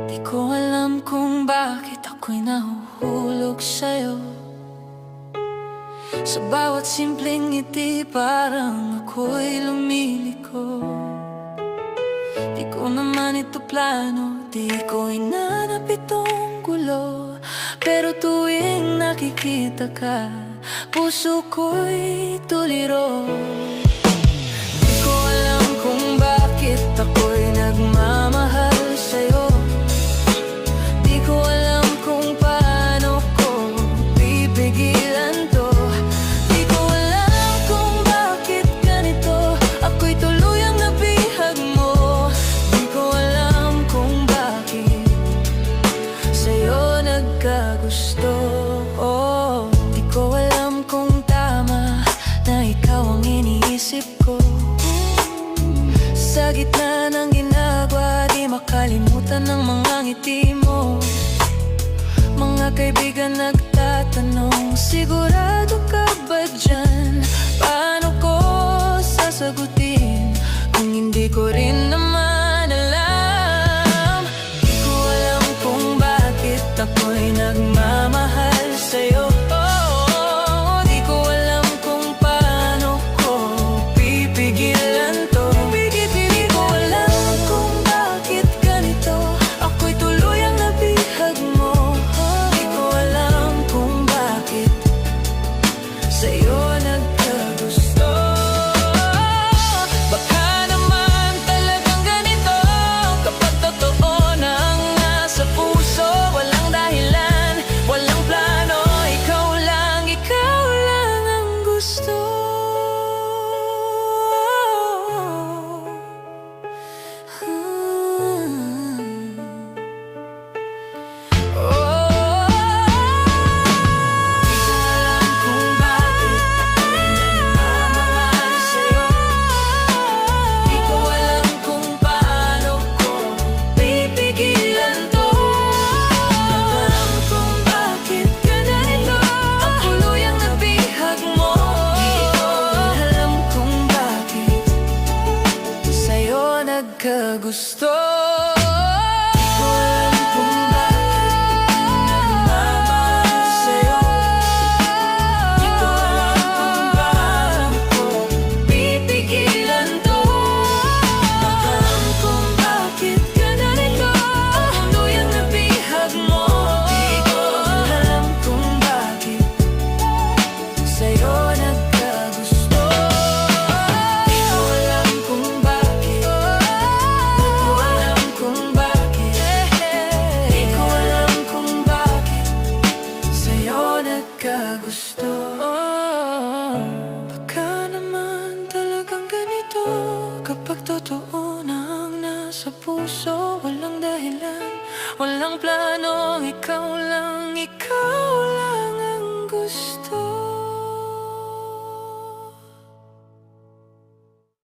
Di ko alam kung bakit ako'y nahuhulog sa'yo. Sa bawat simpleng ngiti parang ako'y lumiliko. Di ko naman ito plano, di ko hinanap itong gulo. Pero tuwing nakikita ka, puso ko'y tuliro. Di ko alam kung bakit ako'y nagmamahal sa'yo. Di ko alam kung paano ko pipigilan to. Di ko alam kung bakit ganito, ako'y tuluyang nabihag mo. Di ko alam kung bakit sa'yo nagkagusto. Di ko alam kung tama na ikaw ang iniisip ko. Sa gitna ng ginagawa, di makalimutan ng mga ngiti mo. Mga kaibigan nagtatanong, sigurado ka ba dyan? Paano ko sasagutin kung hindi ko rin naman alam? Di ko alam kung bakit ako'y nagmamahal sa'yo. Di ko alam kung paano ko pipigilan to. Di ko alam kung bakit ganito, ako'y tuluyang nabihag mo. Di ko alam kung bakit sa'yo nagkagusto. Baka naman talagang ganito, kapag totoo na ang nasa puso. Walang dahilan, walang plano, ikaw lang ang gusto. Gusto. Di ko alam kung bakit nagmamahal sa'yo. Di ko alam kung paano ko pipigilan to. Di ko alam kung bakit ganito, ang tuluyang nabihag mo. Di ko alam kung bakit sa'yo nagkagusto. Di ko alam kung bakit gusto. Baka naman talagang ganito, kapag totoo na ang nasa puso. Walang dahilan, walang plano, ikaw lang ang gusto.